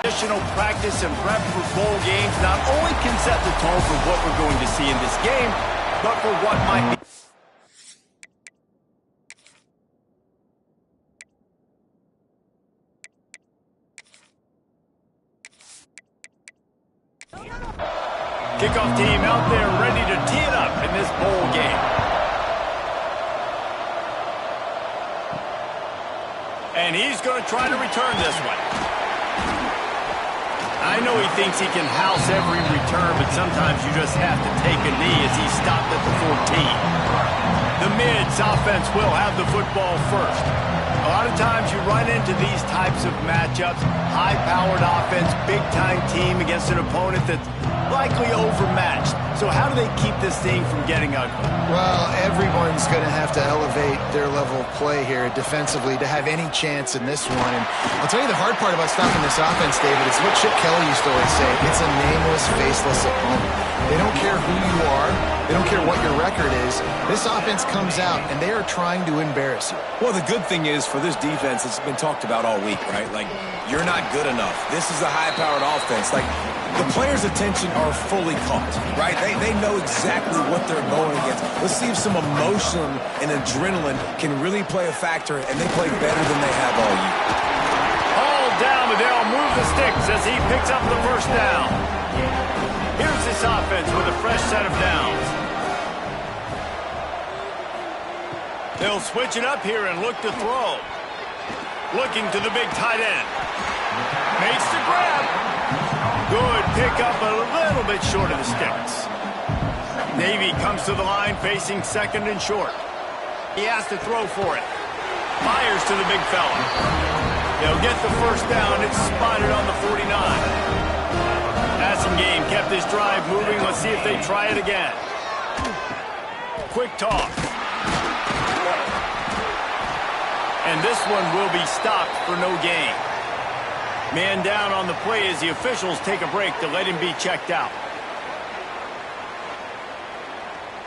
Additional practice and prep for bowl games not only can set the tone for what we're going to see in this game, but for what might be. Kickoff team out there ready to tee it up in this bowl game. And he's going to try to return this one. I know he thinks he can house every return, but sometimes you just have to take a knee as he stopped at the 14. The Mids offense will have the football first. A lot of times you run into these types of matchups, high-powered offense, big-time team against an opponent that's likely overmatched. So how do they keep this thing from getting ugly? Well, everyone's going to have to elevate their level of play here defensively to have any chance in this one. And I'll tell you the hard part about stopping this offense, David, is what Chip Kelly used to always say. It's a nameless, faceless opponent. They don't care who you are. They don't care what your record is. This offense comes out, and they are trying to embarrass you. Well, the good thing is for this defense, it's been talked about all week, right? Like, you're not good enough. This is a high-powered offense. Like, the players' attention are fully caught, right? They know exactly what they're going against. Let's see if some emotion and adrenaline can really play a factor, and they play better than they have all year. All down, but they'll move the sticks as he picks up the first down. Here's this offense with a fresh set of downs. They'll switch it up here and look to throw. Looking to the big tight end. Makes the grab. Good pick up, a little bit short of the sticks. Navy comes to the line facing second and short. He has to throw for it. Fires to the big fella. They'll get the first down. It's spotted on the 49. Passing game kept this drive moving. Let's see if they try it again. Quick toss. And this one will be stopped for no gain. Man down on the play as the officials take a break to let him be checked out.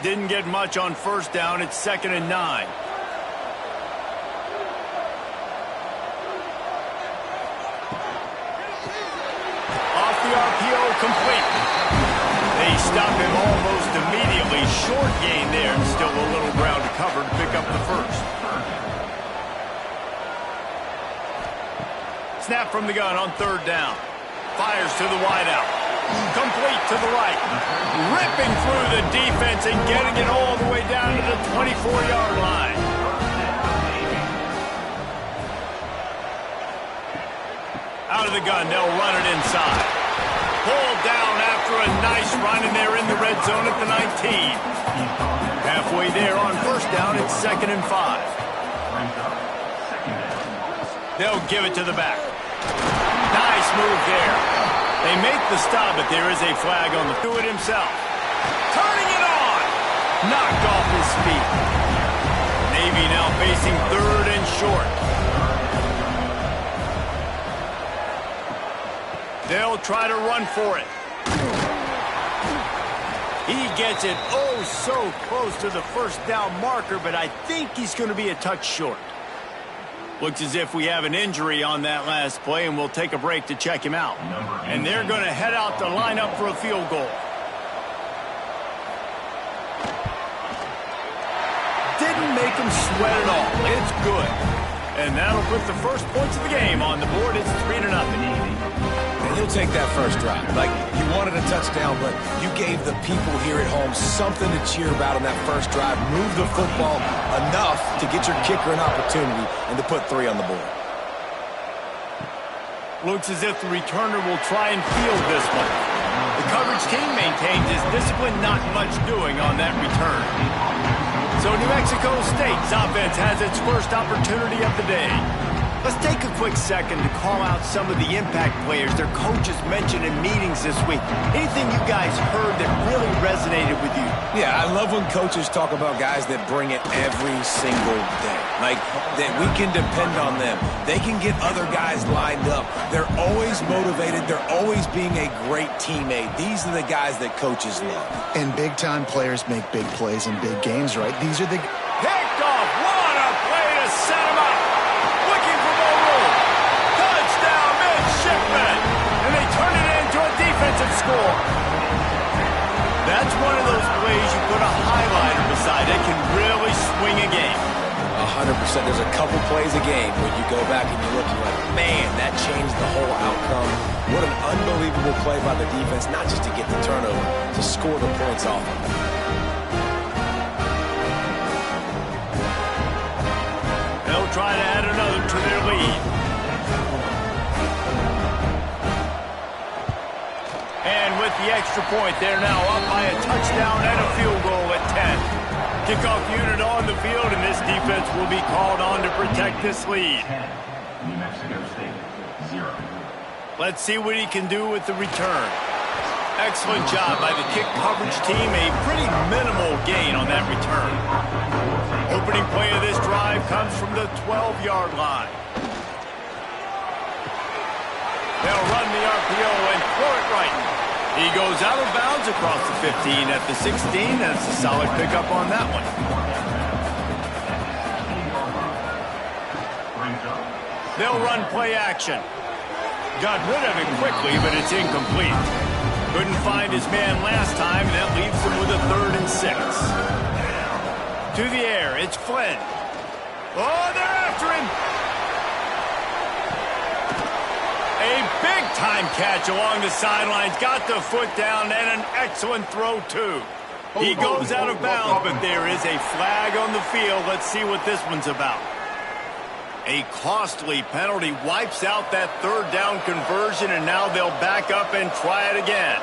Didn't get much on first down. It's 2nd and 9. Off the RPO, complete. They stop him almost immediately. Short gain there, and still a little ground to cover to pick up the first. Snap from the gun on 3rd down. Fires to the wideout. Complete to the right. Ripping through the defense and getting it all the way down to the 24-yard line. Out of the gun, they'll run it inside. Pulled down after a nice run, and they're in the red zone at the 19. Halfway there on first down, it's 2nd and 5. They'll give it to the back. Nice move there. They make the stop, but there is a flag on the do it himself. Turning it on. Knocked off his feet. Navy now facing 3rd and short. They'll try to run for it. He gets it oh so close to the first down marker, but I think he's going to be a touch short. Looks as if we have an injury on that last play, and we'll take a break to check him out. And they're going to head out to line up for a field goal. Didn't make him sweat at all. It's good. And that'll put the first points of the game on the board. It's 3-0. And he'll take that first drive. Like, you wanted a touchdown, but you gave the people here at home something to cheer about on that first drive. Move the football enough to get your kicker an opportunity and to put 3 on the board. Looks as if the returner will try and field this one. The coverage team maintains his discipline, not much doing on that return. So New Mexico State's offense has its first opportunity of the day. Let's take a quick second to call out some of the impact players their coaches mentioned in meetings this week. Anything you guys heard that really resonated with you? Yeah, I love when coaches talk about guys that bring it every single day. Like, that we can depend on them. They can get other guys lined up. They're always motivated. They're always being a great teammate. These are the guys that coaches love. And big-time players make big plays in big games, right? These are the... Picked off. What a play to set him up. Looking for more room. Touchdown, midshipman. defensive score. That's one of those plays you put a highlighter beside. It can really swing a game. 100%. There's a couple plays a game when you go back and you look, you're like, man, that changed the whole outcome. What an unbelievable play by the defense, not just to get the turnover, to score the points off of it. They'll try to add another to their lead. And with the extra point, they're now up by a touchdown and a field goal at 10. Kickoff unit on the field, and this defense will be called on to protect this lead. New Mexico State, 0. Let's see what he can do with the return. Excellent job by the kick coverage team. A pretty minimal gain on that return. Opening play of this drive comes from the 12-yard line. They'll run the RPO and throw it right. He goes out of bounds across the 15 at the 16. That's a solid pickup on that one. They'll run play action. Got rid of it quickly, but it's incomplete. Couldn't find his man last time, and that leaves him with a 3rd and 6. To the air, it's Flynn. Oh, they're after him. A big-time catch along the sidelines. Got the foot down, and an excellent throw, too. He goes out of bounds, but there is a flag on the field. Let's see what this one's about. A costly penalty wipes out that 3rd down conversion, and now they'll back up and try it again.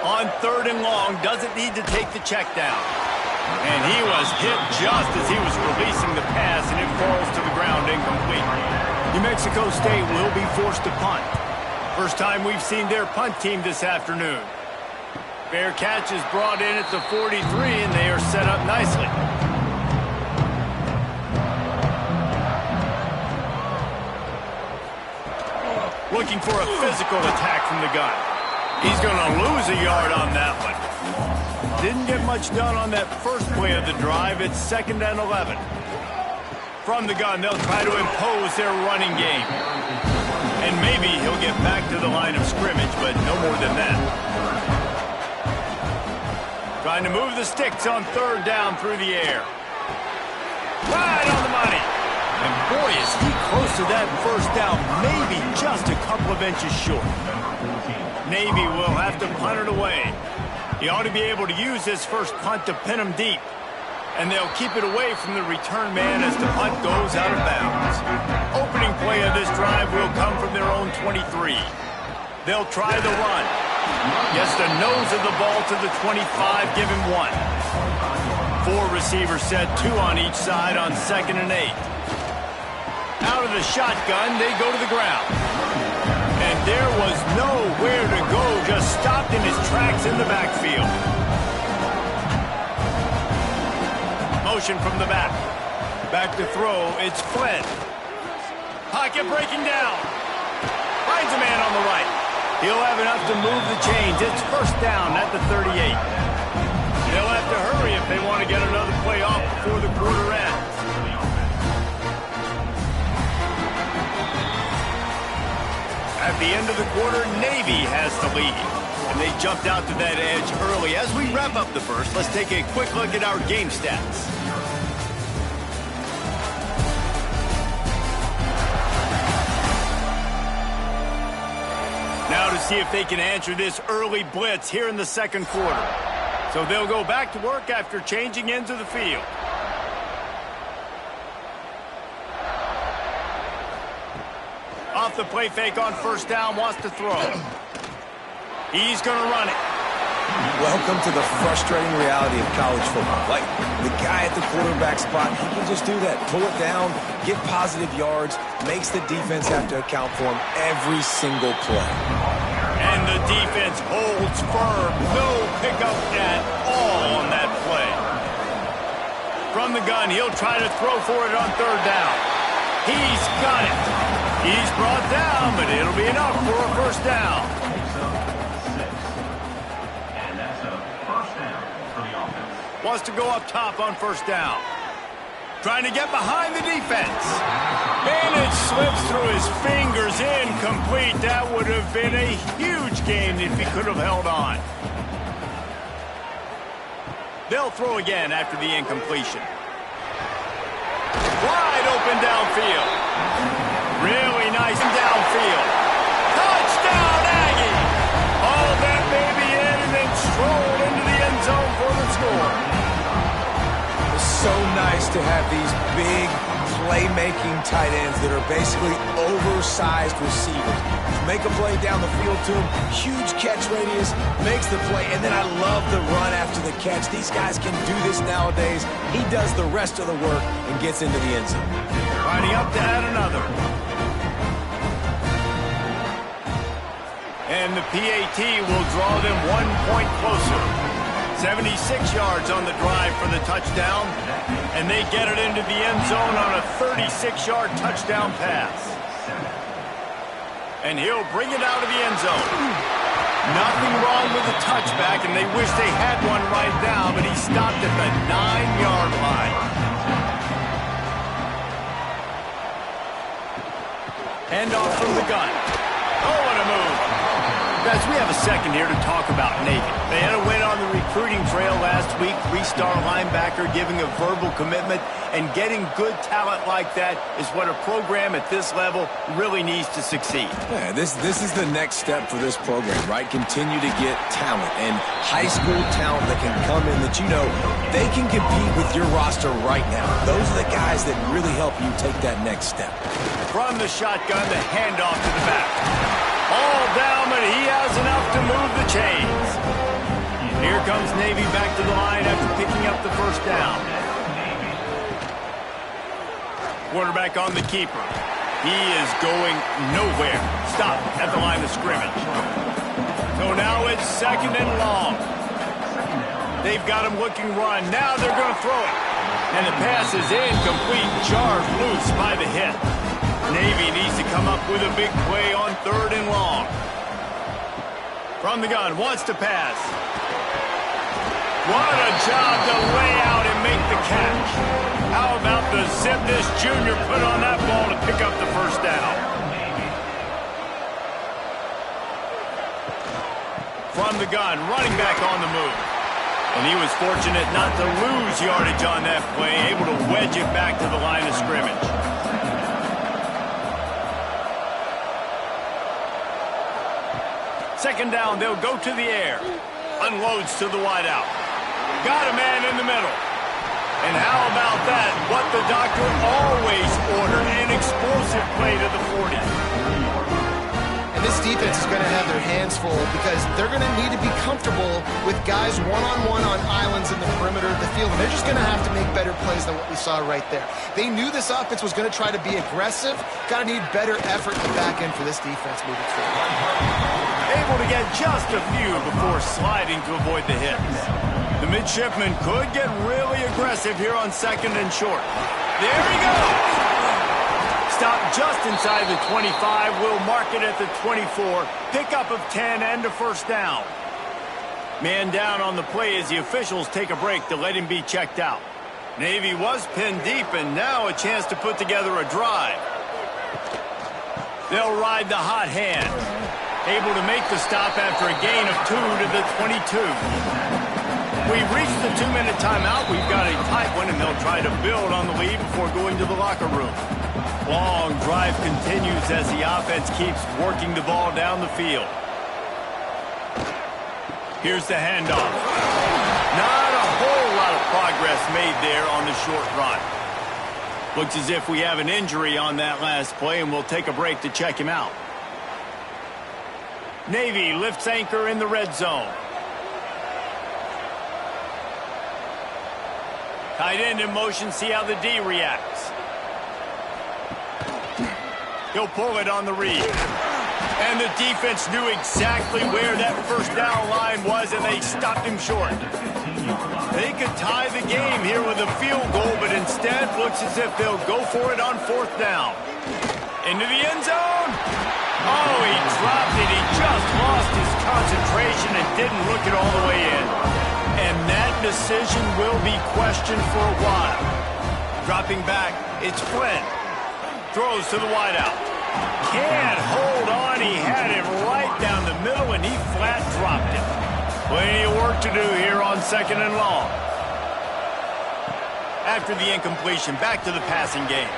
On 3rd and long, doesn't need to take the check down. And he was hit just as he was releasing the pass, and it falls to the ground incomplete. New Mexico State will be forced to punt. First time we've seen their punt team this afternoon. Fair catch is brought in at the 43, and they are set up nicely. Looking for a physical attack from the gun. He's going to lose a yard on that one. Didn't get much done on that first play of the drive. It's 2nd and 11. From the gun, they'll try to impose their running game. And maybe he'll get back to the line of scrimmage, but no more than that. Trying to move the sticks on 3rd down through the air. Right on the money. And boy, is he close to that first down, maybe just a couple of inches short. Navy will have to punt it away. He ought to be able to use his first punt to pin him deep. And they'll keep it away from the return man as the punt goes out of bounds. Opening play of this drive will come from their own 23. They'll try the run. Gets the nose of the ball to the 25, give him 1. 4 receivers set, 2 on each side on 2nd and 8. Out of the shotgun, they go to the ground. And there was nowhere to go, just stopped in his tracks in the backfield. Motion from the back. Back to throw, it's Flynn. Pocket breaking down. Finds a man on the right. He'll have enough to move the chains. It's 1st down at the 38. They'll have to hurry if they want to get another play off before the quarter ends. At the end of the quarter, Navy has the lead. And they jumped out to that edge early. As we wrap up the first, let's take a quick look at our game stats. Now to see if they can answer this early blitz here in the 2nd quarter. So they'll go back to work after changing into the field. Off the play fake on 1st down, wants to throw. He's going to run it. Welcome to the frustrating reality of college football. Like, the guy at the quarterback spot, he can just do that. Pull it down, get positive yards, makes the defense have to account for him every single play. And the defense holds firm. No pickup at all on that play. From the gun, he'll try to throw for it on 3rd down. He's got it. He's brought down, but it'll be enough for a 1st down. And that's a 1st down for the offense. Wants to go up top on 1st down. Trying to get behind the defense. And it slips through his fingers, incomplete. That would have been a huge gain if he could have held on. They'll throw again after the incompletion. Wide open downfield. Really nice downfield. Touchdown, Aggie! All that baby in and then strolled into the end zone for the score. It's so nice to have these big playmaking tight ends that are basically oversized receivers. Make a play down the field to him, huge catch radius, makes the play, and then I love the run after the catch. These guys can do this nowadays. He does the rest of the work and gets into the end zone. Lining up to add another. And the PAT will draw them 1 point closer. 76 yards on the drive for the touchdown, and they get it into the end zone on a 36-yard touchdown pass. And he'll bring it out of the end zone. Nothing wrong with the touchback, and they wish they had one right now, but he stopped at the 9-yard line. Handoff from the gun. Oh, what a move. Guys, we have a second here to talk about Navy. They had a win on the recruiting trail last week. 3-star linebacker giving a verbal commitment, and getting good talent like that is what a program at this level really needs to succeed. Yeah, this is the next step for this program, right? Continue to get talent and high school talent that can come in that you know they can compete with your roster right now. Those are the guys that really help you take that next step. From the shotgun, the handoff to the back. All down, but he has enough to move the chains. Here comes Navy back to the line after picking up the first down. Quarterback on the keeper. He is going nowhere. Stop at the line of scrimmage. So now it's second and long. They've got him looking run. Now they're going to throw it. And the pass is incomplete. Jarred loose by the hit. Navy needs to come up with a big play on third and long. From the gun, wants to pass. What a job to lay out and make the catch. How about the zip this junior put on that ball to pick up the first down? From the gun, running back on the move. And he was fortunate not to lose yardage on that play, able to wedge it back to the line of scrimmage. Second down, they'll go to the air. Unloads to the wideout. Got a man in the middle. And how about that? What the doctor always ordered, an explosive play to the 40. And this defense is going to have their hands full because they're going to need to be comfortable with guys one-on-one on islands in the perimeter of the field. And they're just going to have to make better plays than what we saw right there. They knew this offense was going to try to be aggressive. Got to need better effort in the back end for this defense moving forward. Able to get just a few before sliding to avoid the hits. The midshipman could get really aggressive here on second and short. There he goes. Stop just inside the 25. We'll mark it at the 24. Pickup of 10 and a first down. Man down on the play as the officials take a break to let him be checked out. Navy was pinned deep, and now a chance to put together a drive. They'll ride the hot hand. Able to make the stop after a gain of 2 to the 22. We've reached the 2-minute timeout. We've got a tight one, and they'll try to build on the lead before going to the locker room. Long drive continues as the offense keeps working the ball down the field. Here's the handoff. Not a whole lot of progress made there on the short run. Looks as if we have an injury on that last play, and we'll take a break to check him out. Navy lifts anchor in the red zone. Tight end in motion, see how the D reacts. He'll pull it on the read. And the defense knew exactly where that first down line was, and they stopped him short. They could tie the game here with a field goal, but instead looks as if they'll go for it on fourth down. Into the end zone. Oh, he dropped it. He just lost his concentration and didn't look it all the way in. And that decision will be questioned for a while. Dropping back, it's Flynn. Throws to the wideout. Can't hold on. He had it right down the middle, and he flat dropped it. Plenty of work to do here on 2nd and long. After the incompletion, back to the passing game.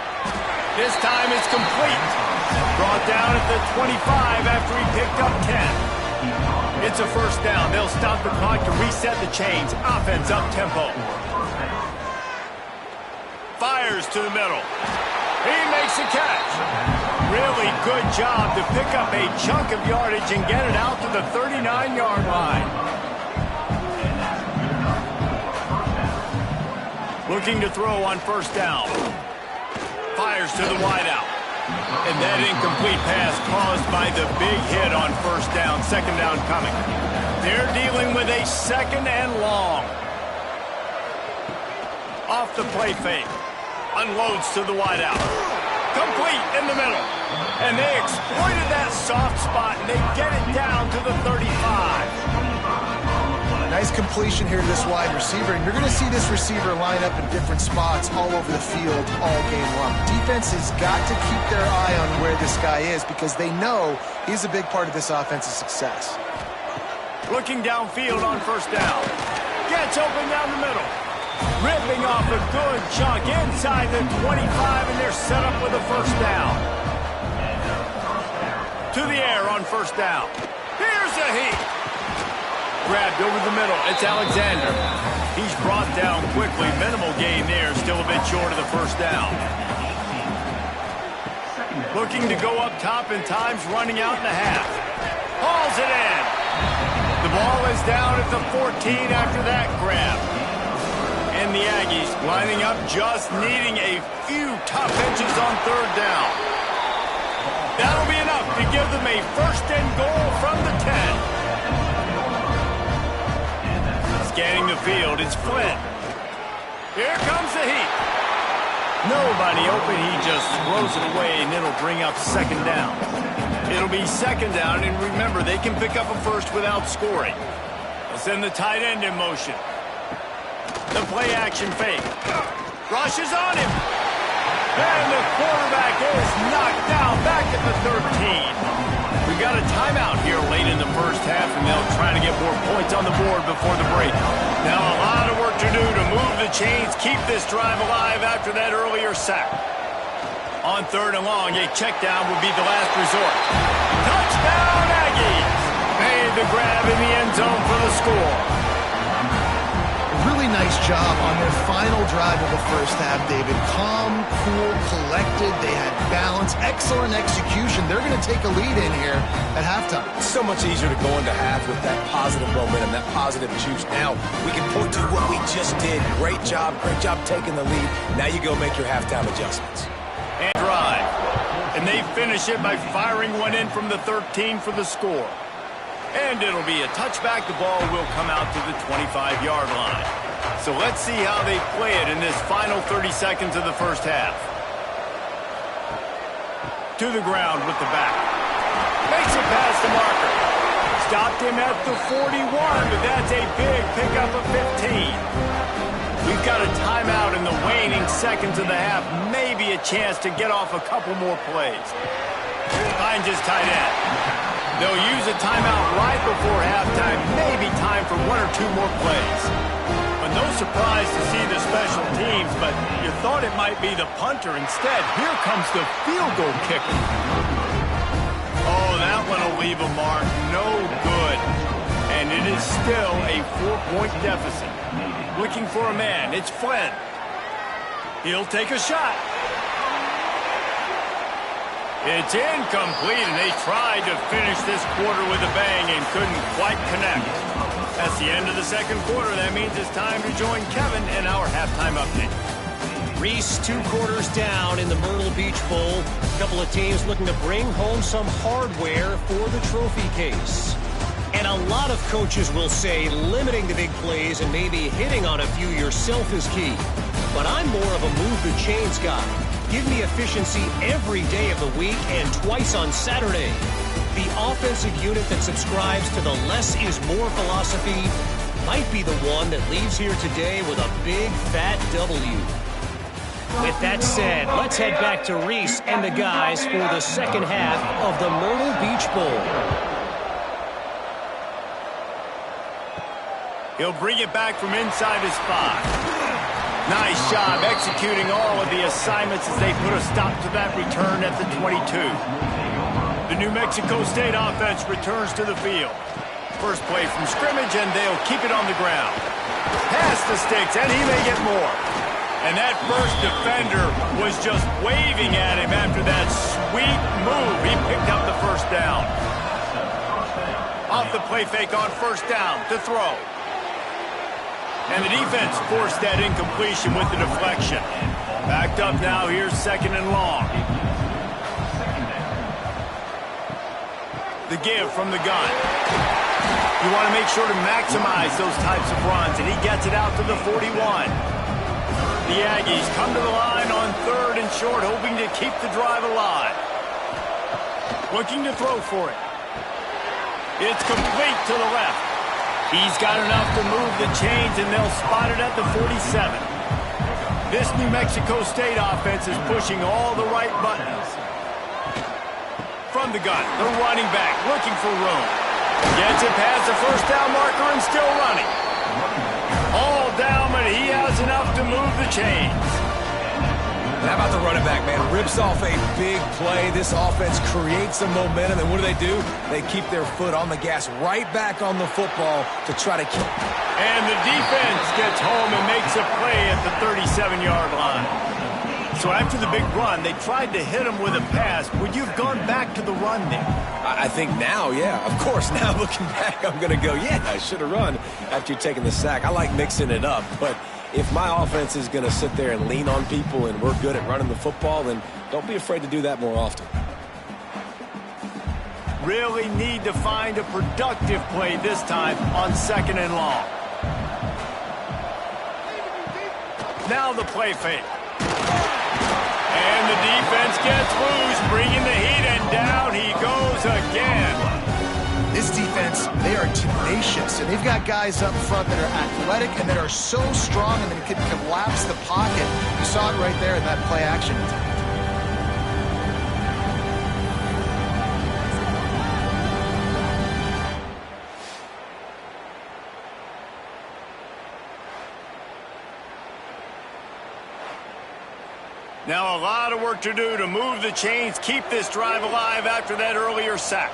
This time it's complete. Brought down at the 25 after he picked up 10. It's a first down. They'll stop the clock to reset the chains. Offense up-tempo. Fires to the middle. He makes a catch. Really good job to pick up a chunk of yardage and get it out to the 39-yard line. Looking to throw on first down. Fires to the wideout. And that incomplete pass caused by the big hit on first down. 2nd down coming. They're dealing with a 2nd and long. Off the play fake. Unloads to the wideout. Complete in the middle. And they exploited that soft spot, and they get it down to the 35. Nice completion here to this wide receiver, and you're going to see this receiver line up in different spots all over the field all game long. Defense has got to keep their eye on where this guy is because they know he's a big part of this offense's success. Looking downfield on first down. Gets open down the middle. Ripping off a good chunk inside the 25, and they're set up with a first down. To the air on first down. Here's a heat. Grabbed over the middle. It's Alexander. He's brought down quickly. Minimal gain there. Still a bit short of the first down. Looking to go up top, and time's running out in the half. Hauls it in. The ball is down at the 14 after that grab. And the Aggies lining up, just needing a few tough inches on third down. That'll be enough to give them a 1st and goal from the 10. Scanning the field, it's Flynn. Here comes the heat. Nobody open, he just throws it away, and it'll bring up 2nd down. It'll be 2nd down, and remember, they can pick up a first without scoring. They'll send the tight end in motion. The play action fake. Rushes on him. And the quarterback is knocked down back at the 13. We got a timeout here late in the first half, and they'll try to get more points on the board before the break. Now a lot of work to do to move the chains, keep this drive alive after that earlier sack. On 3rd and long, a check down would be the last resort. Touchdown Aggies! Made the grab in the end zone for the score. Really nice job on their final drive of the first half, David. Calm, cool, collected. They had balance, excellent execution. They're going to take a lead in here at halftime. It's so much easier to go into half with that positive momentum, that positive juice. Now we can point to what we just did. Great job taking the lead. Now you go make your halftime adjustments. And drive. And they finish it by firing one in from the 13 for the score. And it'll be a touchback. The ball will come out to the 25-yard line. So let's see how they play it in this final 30 seconds of the first half. To the ground with the back. Makes it past the marker. Stopped him at the 41, but that's a big pickup of 15. We've got a timeout in the waning seconds of the half. Maybe a chance to get off a couple more plays. Finds his tight end. They'll use a timeout right before halftime. Maybe time for 1 or 2 more plays. But no surprise to see the special teams, but you thought it might be the punter. Instead, here comes the field goal kicker. Oh, that one will leave a mark. No good. And it is still a 4-point deficit. Looking for a man. It's Flynn. He'll take a shot. It's incomplete, and they tried to finish this quarter with a bang and couldn't quite connect. That's the end of the second quarter. That means it's time to join Kevin in our halftime update. Reese, 2 quarters down in the Myrtle Beach Bowl. A couple of teams looking to bring home some hardware for the trophy case. And a lot of coaches will say limiting the big plays and maybe hitting on a few yourself is key. But I'm more of a move the chains guy. Give me efficiency every day of the week and twice on Saturday. The offensive unit that subscribes to the less is more philosophy might be the one that leaves here today with a big fat W. With that said, let's head back to Reese and the guys for the second half of the Myrtle Beach Bowl. He'll bring it back from inside his 5. Nice job executing all of the assignments as they put a stop to that return at the 22. The New Mexico State offense returns to the field. First play from scrimmage, and they'll keep it on the ground. Pass the sticks, and he may get more. And that first defender was just waving at him after that sweet move. He picked up the first down. Off the play fake on first down to throw. And the defense forced that incompletion with the deflection. Backed up now, here's second and long. The give from the gun. You want to make sure to maximize those types of runs, and he gets it out to the 41. The Aggies come to the line on third and short, hoping to keep the drive alive. Looking to throw for it. It's complete to the left. He's got enough to move the chains, and they'll spot it at the 47. This New Mexico State offense is pushing all the right buttons. From the gun, the running back looking for room. Gets it past the first down marker and still running. All down, but he has enough to move the chains. And how about the running back, man? Rips off a big play. This offense creates some momentum, and what do? They keep their foot on the gas right back on the football to try to keep. And the defense gets home and makes a play at the 37-yard line. So after the big run, they tried to hit him with a pass. Would you have gone back to the run there? I think now, yeah. Of course, now looking back, I'm going to go, yeah, I should have run after taking the sack. I like mixing it up, but if my offense is going to sit there and lean on people and we're good at running the football, then don't be afraid to do that more often. Really need to find a productive play this time on second and long. Now the play fake. And the defense gets loose, bringing the heat, and down he goes again. This defense, they are tenacious, and they've got guys up front that are athletic and that are so strong and that can collapse the pocket. You saw it right there in that play action. Now a lot of work to do to move the chains, keep this drive alive after that earlier sack.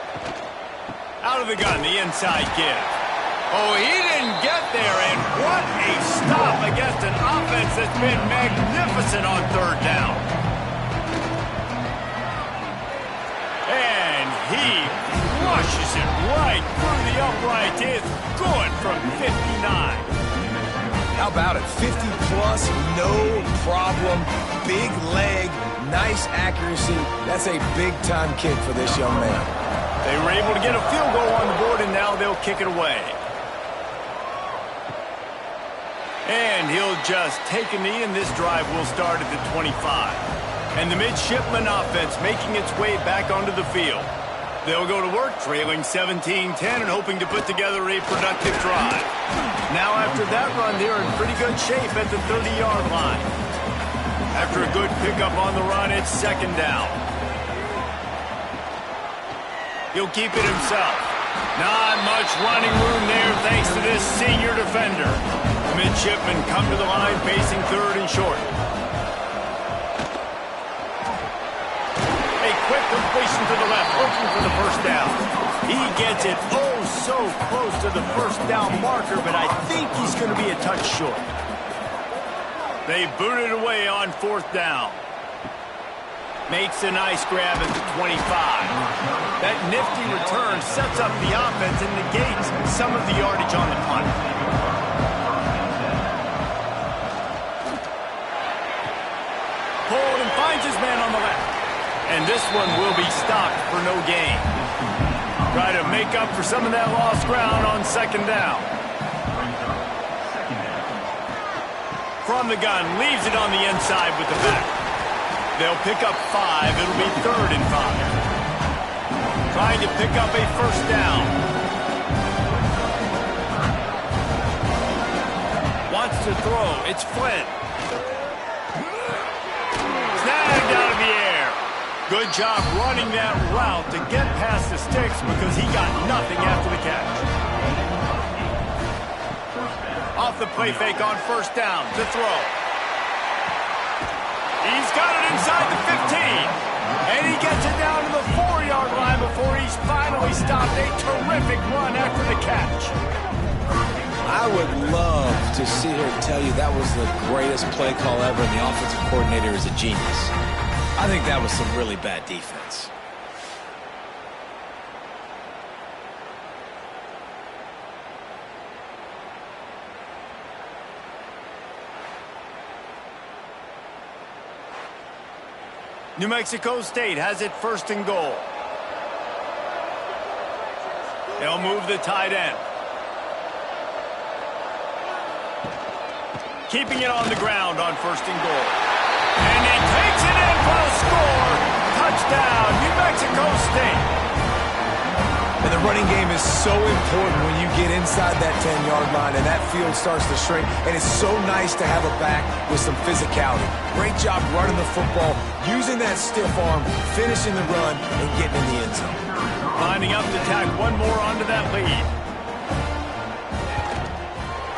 Out of the gun, the inside give. Oh, he didn't get there, and what a stop against an offense that's been magnificent on third down. And he flushes it right through the upright. It's good from 59. How about it? 50-plus, no problem. Big leg, nice accuracy. That's a big-time kick for this young man. They were able to get a field goal on the board, and now they'll kick it away. And he'll just take a knee, and this drive will start at the 25. And the midshipman offense making its way back onto the field. They'll go to work, trailing 17-10 and hoping to put together a productive drive. Now after that run, they're in pretty good shape at the 30-yard line. After a good pickup on the run, it's second down. He'll keep it himself. Not much running room there thanks to this senior defender. The midshipmen come to the line facing third and short. Quick completion to the left, looking for the first down. He gets it oh so close to the first down marker, but I think he's going to be a touch short. They boot it away on fourth down. Makes a nice grab at the 25. That nifty return sets up the offense and negates some of the yardage on the punt. Pulled and finds his man on the left. And this one will be stopped for no gain. Try to make up for some of that lost ground on second down. From the gun, leaves it on the inside with the back. They'll pick up 5. It'll be third and 5. Trying to pick up a first down. Wants to throw. It's Flynn. Good job running that route to get past the sticks because he got nothing after the catch. Off the play fake on first down to throw. He's got it inside the 15. And he gets it down to the 4-yard line before he's finally stopped. A terrific run after the catch. I would love to sit here and tell you that was the greatest play call ever and the offensive coordinator is a genius. I think that was some really bad defense. New Mexico State has it first and goal. They'll move the tight end. Keeping it on the ground on first and goal. And he takes it in for a score. Touchdown, New Mexico State. And the running game is so important when you get inside that 10-yard line and that field starts to shrink. And it's so nice to have a back with some physicality. Great job running the football, using that stiff arm, finishing the run, and getting in the end zone. Lining up to tack one more onto that lead.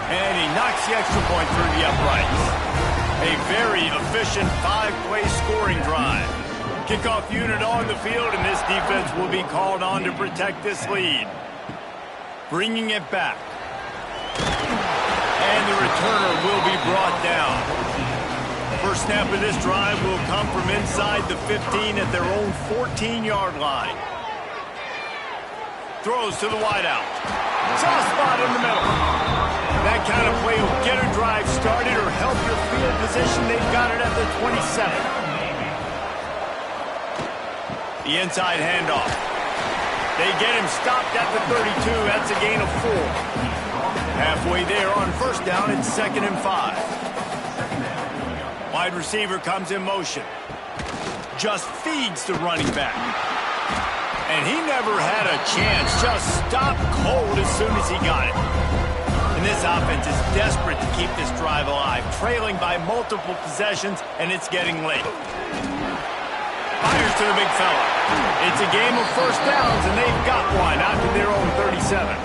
And he knocks the extra point through the uprights. A very efficient 5-play scoring drive. Kickoff unit on the field, and this defense will be called on to protect this lead. Bringing it back. And the returner will be brought down. First snap of this drive will come from inside the 15 at their own 14-yard line. Throws to the wideout. Soft spot in the middle. That kind of play will get a drive started or help your field position. They've got it at the 27. The inside handoff. They get him stopped at the 32. That's a gain of 4. Halfway there on first down, it's 2nd and 5. Wide receiver comes in motion. Just feeds the running back. And he never had a chance. Just stopped cold as soon as he got it. And this offense is desperate to keep this drive alive, trailing by multiple possessions, and it's getting late. Fires to the big fella. It's a game of first downs, and they've got one out to their own 37.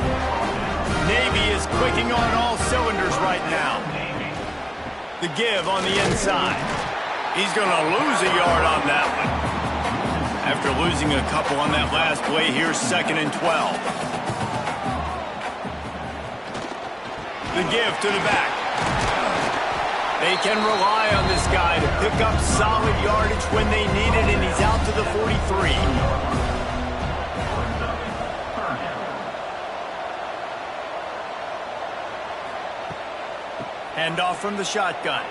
Navy is clicking on all cylinders right now. The give on the inside. He's going to lose a yard on that one. After losing a couple on that last play, here's 2nd and 12. The give to the back. They can rely on this guy to pick up solid yardage when they need it, and he's out to the 43. Handoff from the shotgun.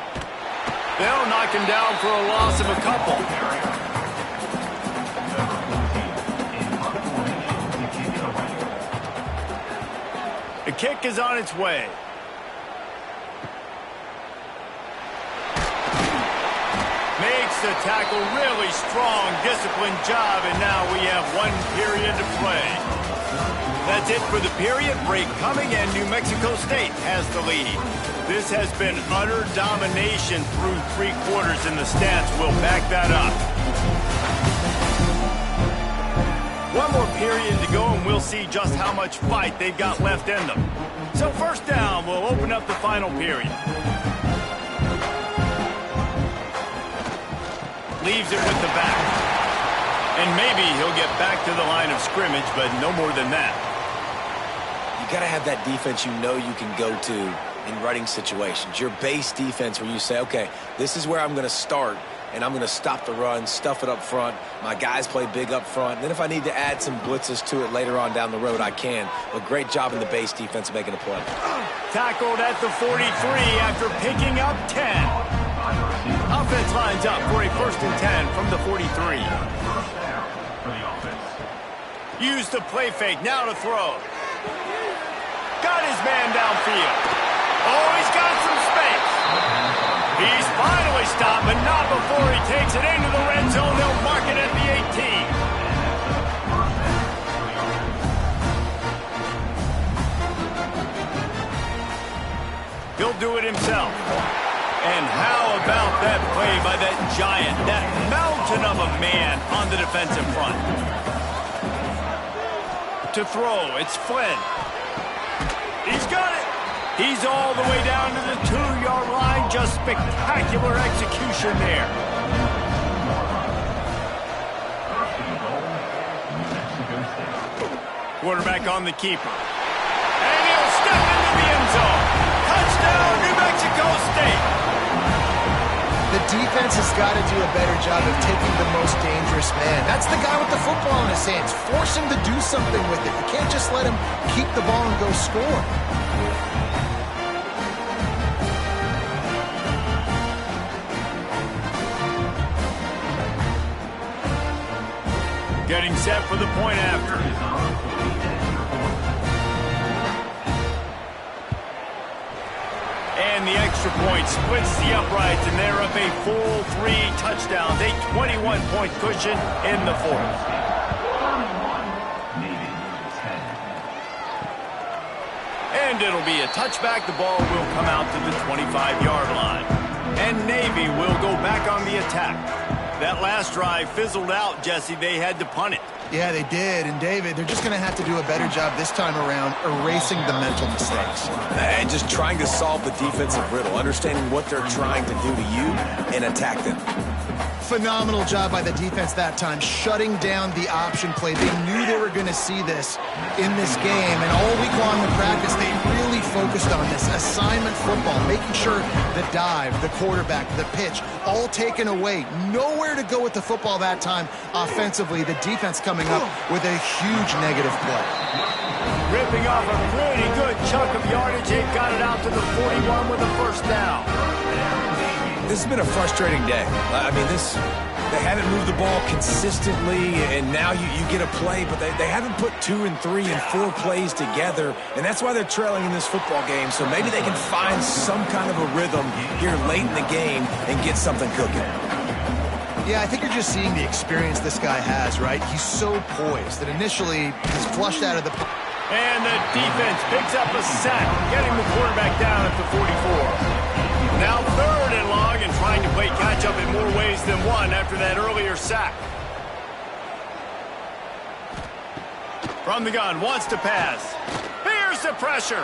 They'll knock him down for a loss of a couple. The kick is on its way. Makes the tackle, really strong, disciplined job, and now we have 1 period to play. That's it for the period. Break coming, and New Mexico State has the lead. This has been utter domination through 3 quarters, and the stats will back that up. 1 more period to go, and we'll see just how much fight they've got left in them. So first down will open up the final period. Leaves it with the back. And maybe he'll get back to the line of scrimmage, but no more than that. You got to have that defense you know you can go to in running situations. Your base defense where you say, okay, this is where I'm going to start, and I'm going to stop the run, stuff it up front. My guys play big up front. And then if I need to add some blitzes to it later on down the road, I can. But great job in the base defense making a play. Tackled at the 43 after picking up 10. Offense lines up for a 1st and 10 from the 43. Use the play fake, now to throw. Got his man downfield. Oh, he's got some space. He's finally stopped, but not before he takes it into the red zone. They'll mark it at the 18. He'll do it himself. And how about that play by that giant, that mountain of a man on the defensive front? To throw, it's Flynn. He's got it. He's all the way down to the 2-yard line. Just spectacular execution there. Quarterback on the keeper. And he'll step into the end zone. Touchdown, New Mexico State. The defense has got to do a better job of taking the most dangerous man. That's the guy with the football in his hands. Force him to do something with it. You can't just let him keep the ball and go score. Getting set for the point after. And the extra point splits the uprights, and they're up a full 3 touchdowns, a 21-point cushion in the fourth. And it'll be a touchback. The ball will come out to the 25-yard line. And Navy will go back on the attack. That last drive fizzled out, Jesse. They had to punt it. Yeah, they did. And, David, they're just going to have to do a better job this time around erasing the mental mistakes. And just trying to solve the defensive riddle, understanding what they're trying to do to you and attack them. Phenomenal job by the defense that time, shutting down the option play. They knew they were going to see this in this game, and all week long in practice, they really focused on this assignment football, making sure the dive, the quarterback, the pitch, all taken away. Nowhere to go with the football that time offensively. The defense coming up with a huge negative play. Ripping off a pretty good chunk of yardage. They've got it out to the 41 with a first down. This has been a frustrating day. I mean, they haven't moved the ball consistently, and now you get a play, but they haven't put 2 and 3 and 4 plays together, and that's why they're trailing in this football game. So maybe they can find some kind of a rhythm here late in the game and get something cooking. Yeah, I think you're just seeing the experience this guy has, right? He's so poised that initially he's flushed out of the... And the defense picks up a sack, getting the quarterback down at the 44. Now 3rd and long, and trying to play catch-up in more ways than one after that earlier sack. From the gun, wants to pass. Here's the pressure.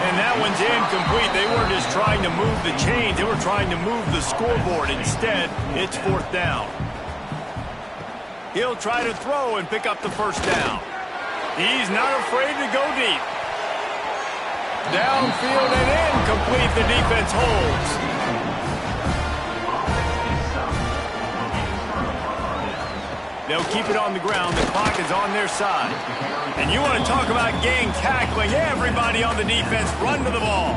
And that one's incomplete. They weren't just trying to move the chains. They were trying to move the scoreboard. Instead, it's 4th down. He'll try to throw and pick up the first down. He's not afraid to go deep. Downfield and incomplete. The defense holds. They'll keep it on the ground. The clock is on their side. And you want to talk about gang tackling. Everybody on the defense run to the ball.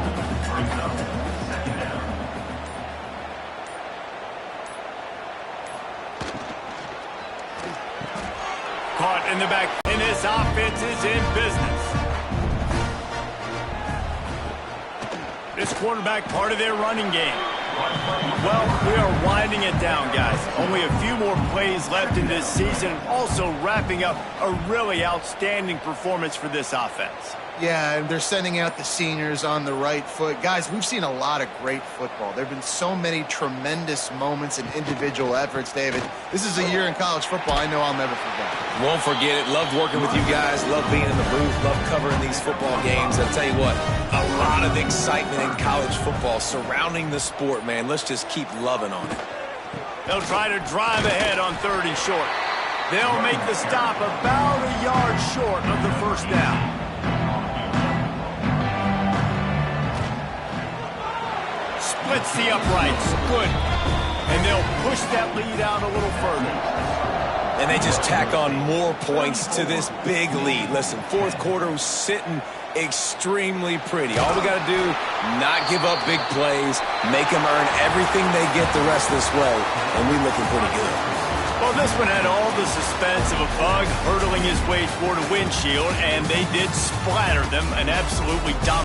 Caught in the back. And this offense is in business. This quarterback part of their running game. Well, we are winding it down, guys. Only a few more plays left in this season. Also wrapping up a really outstanding performance for this offense. Yeah, and they're sending out the seniors on the right foot. Guys, we've seen a lot of great football. There have been so many tremendous moments and individual efforts, David. This is a year in college football I know I'll never forget. Won't forget it. Loved working with you guys. Loved being in the booth. Loved covering these football games. I'll tell you what, a lot of excitement in college football surrounding the sport, man. Let's just keep loving on it. They'll try to drive ahead on 3rd and short. They'll make the stop about a yard short of the first down. Splits the uprights. Good. And they'll push that lead out a little further. And they just tack on more points to this big lead. Listen, 4th quarter was sitting extremely pretty. All we got to do, not give up big plays, make them earn everything they get the rest of this way, and we looking pretty good. Well, this one had all the suspense of a bug hurtling his way toward a windshield, and they did splatter them and absolutely dominate.